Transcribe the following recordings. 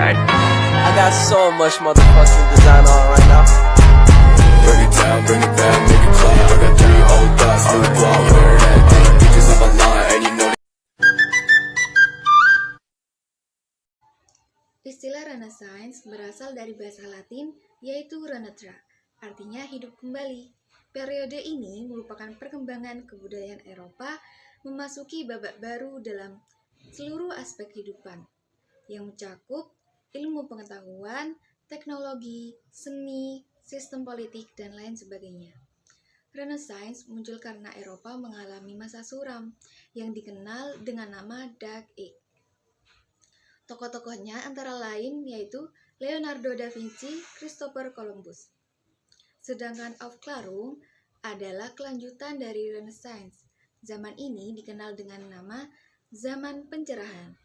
I got so much motherfucking design on right now. Bring it down, bring it back, make it clap. I got 3 old thoughts, new guap, wear that thing. Bitches on my line, and you know. Istilah Renaissance berasal dari bahasa Latin yaitu renetra, artinya hidup kembali. Periode ini merupakan perkembangan kebudayaan Eropa memasuki babak baru dalam seluruh aspek kehidupan, yang mencakup ilmu pengetahuan, teknologi, seni, sistem politik, dan lain sebagainya. Renaissance muncul karena Eropa mengalami masa suram yang dikenal dengan nama Dark Age. Tokoh-tokohnya antara lain yaitu Leonardo da Vinci, Christopher Columbus. Sedangkan Aufklärung adalah kelanjutan dari Renaissance. Zaman ini dikenal dengan nama Zaman Pencerahan.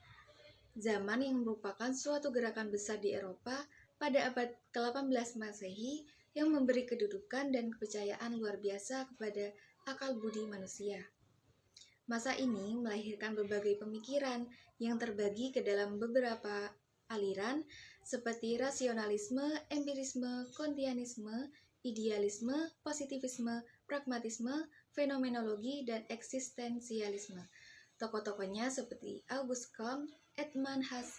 Zaman yang merupakan suatu gerakan besar di Eropa pada abad ke-18 Masehi yang memberi kedudukan dan kepercayaan luar biasa kepada akal budi manusia. Masa ini melahirkan berbagai pemikiran yang terbagi ke dalam beberapa aliran seperti rasionalisme, empirisme, kantianisme, idealisme, positivisme, pragmatisme, fenomenologi, dan eksistensialisme. Tokoh-tokohnya seperti Auguste Comte, Edmund Husserl,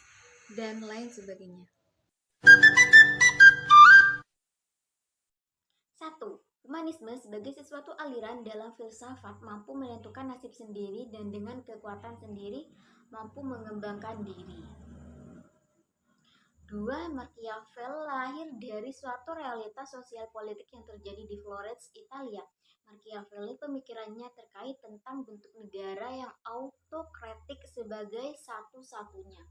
dan lain sebagainya. 1. Humanisme sebagai sesuatu aliran dalam filsafat mampu menentukan nasib sendiri dan dengan kekuatan sendiri mampu mengembangkan diri. 2. Machiavelli lahir dari suatu realitas sosial politik yang terjadi di Florence, Italia. Machiavelli pemikirannya terkait tentang bentuk negara yang autokratik sebagai satu-satunya.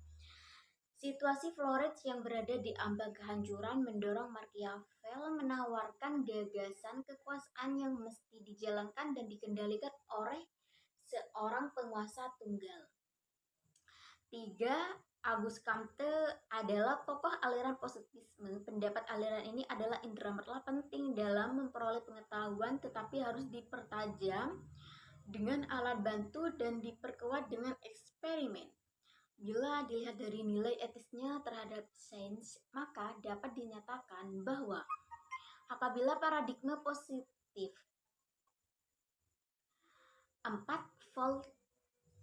Situasi Florence yang berada di ambang kehancuran mendorong Machiavelli menawarkan gagasan kekuasaan yang mesti dijalankan dan dikendalikan oleh seorang penguasa tunggal. 3. Auguste Comte adalah tokoh aliran positivisme. Pendapat aliran ini adalah instrumental penting dalam memperoleh pengetahuan tetapi harus dipertajam dengan alat bantu dan diperkuat dengan eksperimen. Bila dilihat dari nilai etisnya terhadap sains, maka dapat dinyatakan bahwa apabila paradigma positif 4.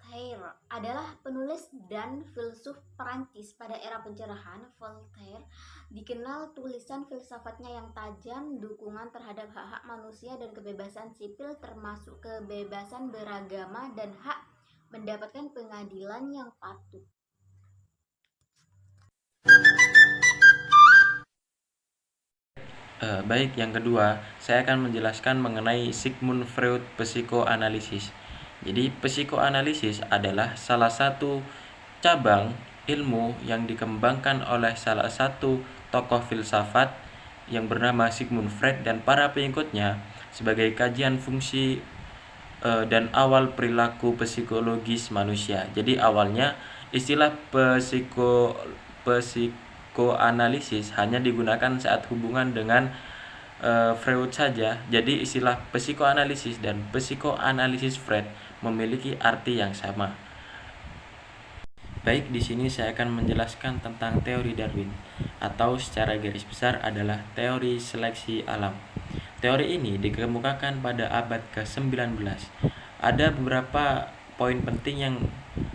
Voltaire adalah penulis dan filsuf Perancis pada era pencerahan. Voltaire dikenal tulisan filsafatnya yang tajam, dukungan terhadap hak-hak manusia dan kebebasan sipil termasuk kebebasan beragama dan hak mendapatkan pengadilan yang patuh. Baik, yang kedua, saya akan menjelaskan mengenai Sigmund Freud psikoanalisis. Jadi, psikoanalisis adalah salah satu cabang ilmu yang dikembangkan oleh salah satu tokoh filsafat yang bernama Sigmund Freud dan para pengikutnya sebagai kajian fungsi dan awal perilaku psikologis manusia. Jadi awalnya istilah psikoanalisis hanya digunakan saat hubungan dengan Freud saja. Jadi istilah psikoanalisis dan psikoanalisis Freud memiliki arti yang sama. Baik, di sini saya akan menjelaskan tentang teori Darwin atau secara garis besar adalah teori seleksi alam. Teori ini dikemukakan pada abad ke-19. Ada beberapa poin penting yang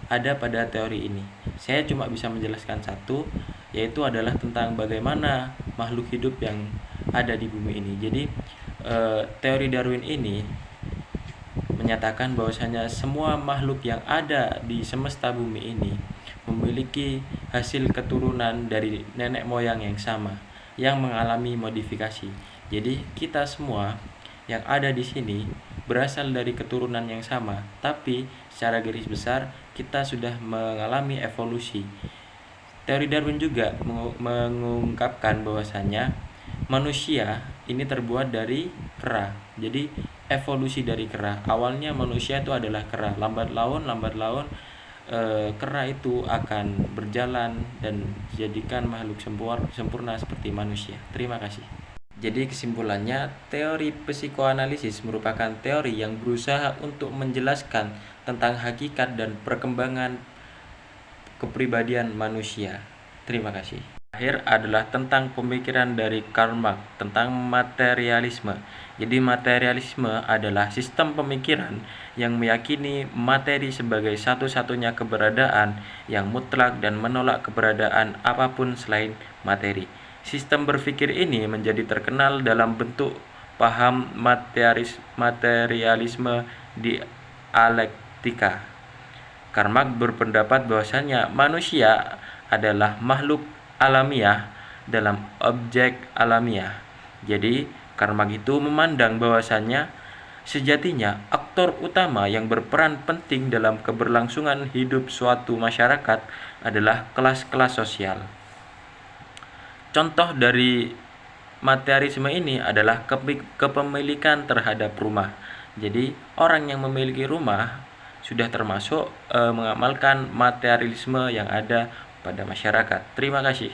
ada pada teori ini. Saya cuma bisa menjelaskan satu, yaitu adalah tentang bagaimana makhluk hidup yang ada di bumi ini. Jadi, teori Darwin ini menyatakan bahwasanya semua makhluk yang ada di semesta bumi ini memiliki hasil keturunan dari nenek moyang yang sama, yang mengalami modifikasi. Jadi kita semua yang ada di sini berasal dari keturunan yang sama, tapi secara garis besar kita sudah mengalami evolusi. Teori Darwin juga mengungkapkan bahwasanya manusia ini terbuat dari kera. Jadi evolusi dari kera. Awalnya manusia itu adalah kera. Lambat laun kera itu akan berjalan dan dijadikan makhluk sempurna seperti manusia. Terima kasih. Jadi kesimpulannya, teori psikoanalisis merupakan teori yang berusaha untuk menjelaskan tentang hakikat dan perkembangan kepribadian manusia. Terima kasih. Terakhir adalah tentang pemikiran dari Karl Marx tentang materialisme. Jadi materialisme adalah sistem pemikiran yang meyakini materi sebagai satu-satunya keberadaan yang mutlak dan menolak keberadaan apapun selain materi. Sistem berpikir ini menjadi terkenal dalam bentuk paham materialisme dialektika. Karl Marx berpendapat bahwasanya manusia adalah makhluk alamiah dalam objek alamiah. Jadi, Karl Marx itu memandang bahwasannya sejatinya aktor utama yang berperan penting dalam keberlangsungan hidup suatu masyarakat adalah kelas-kelas sosial. Contoh dari materialisme ini adalah kepemilikan terhadap rumah. Jadi, orang yang memiliki rumah sudah termasuk mengamalkan materialisme yang ada pada masyarakat. Terima kasih.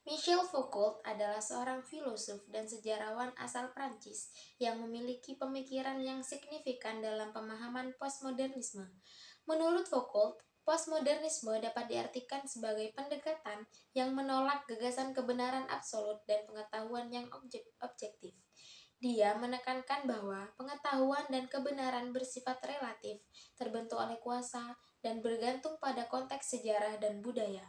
Michel Foucault adalah seorang filosof dan sejarawan asal Prancis yang memiliki pemikiran yang signifikan dalam pemahaman postmodernisme. Menurut Foucault, postmodernisme dapat diartikan sebagai pendekatan yang menolak gagasan kebenaran absolut dan pengetahuan yang objektif. Dia menekankan bahwa pengetahuan dan kebenaran bersifat relatif, terbentuk oleh kuasa, dan bergantung pada konteks sejarah dan budaya.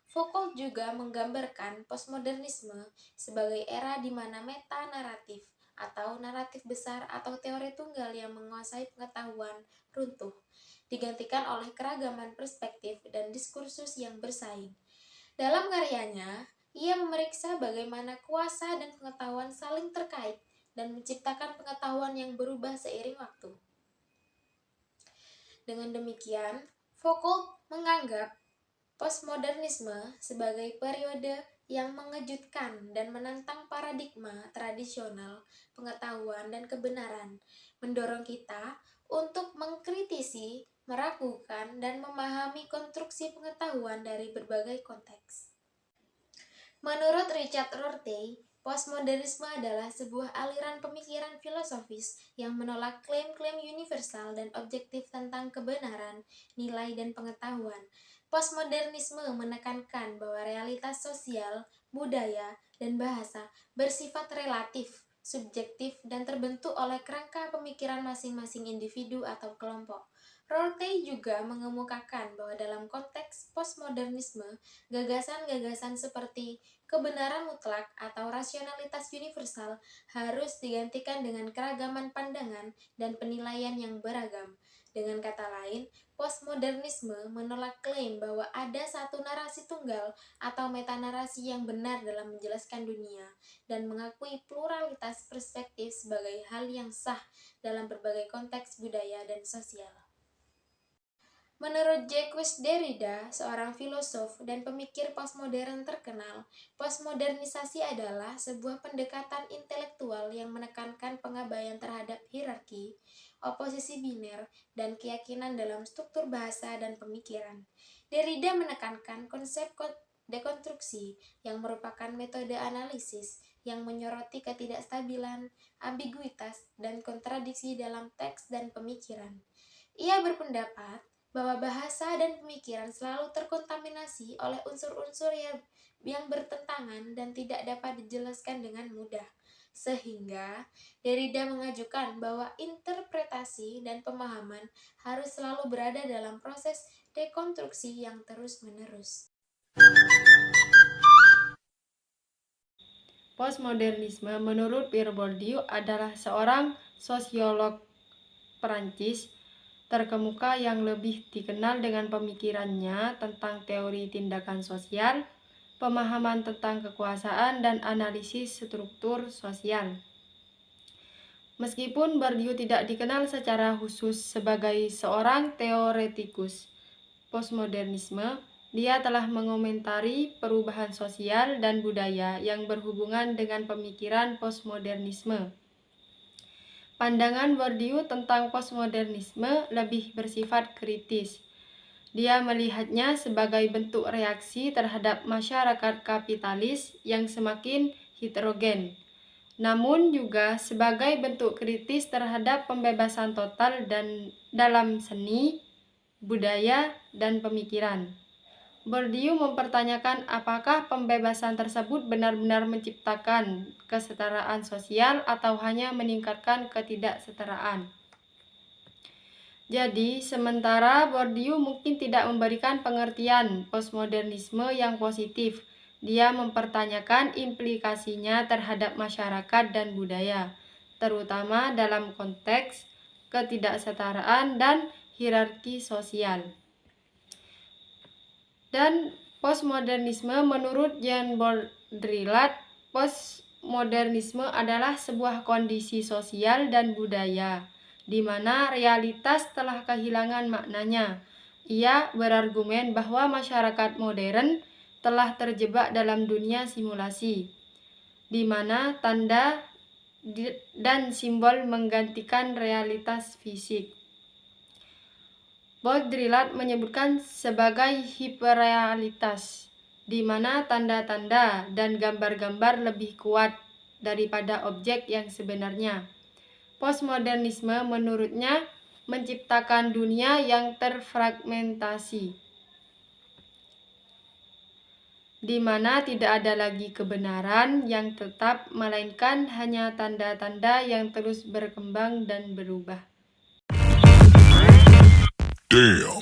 Foucault juga menggambarkan postmodernisme sebagai era di mana meta-naratif atau naratif besar atau teori tunggal yang menguasai pengetahuan runtuh, digantikan oleh keragaman perspektif dan diskursus yang bersaing. Dalam karyanya, ia memeriksa bagaimana kuasa dan pengetahuan saling terkait dan menciptakan pengetahuan yang berubah seiring waktu. Dengan demikian, Foucault menganggap postmodernisme sebagai periode yang mengejutkan dan menantang paradigma tradisional pengetahuan dan kebenaran, mendorong kita untuk mengkritisi, meragukan, dan memahami konstruksi pengetahuan dari berbagai konteks. Menurut Richard Rorty, postmodernisme adalah sebuah aliran pemikiran filosofis yang menolak klaim-klaim universal dan objektif tentang kebenaran, nilai, dan pengetahuan. Postmodernisme menekankan bahwa realitas sosial, budaya, dan bahasa bersifat relatif, subjektif, dan terbentuk oleh kerangka pemikiran masing-masing individu atau kelompok. Rorty juga mengemukakan bahwa dalam konteks postmodernisme, gagasan-gagasan seperti kebenaran mutlak atau rasionalitas universal harus digantikan dengan keragaman pandangan dan penilaian yang beragam. Dengan kata lain, postmodernisme menolak klaim bahwa ada satu narasi tunggal atau metanarasi yang benar dalam menjelaskan dunia dan mengakui pluralitas perspektif sebagai hal yang sah dalam berbagai konteks budaya dan sosial. Menurut Jacques Derrida, seorang filosof dan pemikir postmodern terkenal, postmodernisasi adalah sebuah pendekatan intelektual yang menekankan pengabaian terhadap hierarki, oposisi biner, dan keyakinan dalam struktur bahasa dan pemikiran. Derrida menekankan konsep dekonstruksi yang merupakan metode analisis yang menyoroti ketidakstabilan, ambiguitas, dan kontradiksi dalam teks dan pemikiran. Ia berpendapat bahwa bahasa dan pemikiran selalu terkontaminasi oleh unsur-unsur yang bertentangan dan tidak dapat dijelaskan dengan mudah. Sehingga Derrida mengajukan bahwa interpretasi dan pemahaman harus selalu berada dalam proses dekonstruksi yang terus-menerus. Postmodernisme menurut Pierre Bourdieu adalah seorang sosiolog Perancis terkemuka yang lebih dikenal dengan pemikirannya tentang teori tindakan sosial, pemahaman tentang kekuasaan, dan analisis struktur sosial. Meskipun Bourdieu tidak dikenal secara khusus sebagai seorang teoretikus postmodernisme, dia telah mengomentari perubahan sosial dan budaya yang berhubungan dengan pemikiran postmodernisme. Pandangan Bourdieu tentang postmodernisme lebih bersifat kritis. Dia melihatnya sebagai bentuk reaksi terhadap masyarakat kapitalis yang semakin heterogen, namun juga sebagai bentuk kritis terhadap pembebasan total dan dalam seni, budaya, dan pemikiran. Bourdieu mempertanyakan apakah pembebasan tersebut benar-benar menciptakan kesetaraan sosial atau hanya meningkatkan ketidaksetaraan. Jadi, sementara Bourdieu mungkin tidak memberikan pengertian postmodernisme yang positif, dia mempertanyakan implikasinya terhadap masyarakat dan budaya, terutama dalam konteks ketidaksetaraan dan hierarki sosial. Dan postmodernisme menurut Jean Baudrillard, postmodernisme adalah sebuah kondisi sosial dan budaya di mana realitas telah kehilangan maknanya. Ia berargumen bahwa masyarakat modern telah terjebak dalam dunia simulasi, di mana tanda dan simbol menggantikan realitas fisik. Baudrillard menyebutkan sebagai hiperrealitas, di mana tanda-tanda dan gambar-gambar lebih kuat daripada objek yang sebenarnya. Postmodernisme menurutnya menciptakan dunia yang terfragmentasi, di mana tidak ada lagi kebenaran yang tetap, melainkan hanya tanda-tanda yang terus berkembang dan berubah. Damn.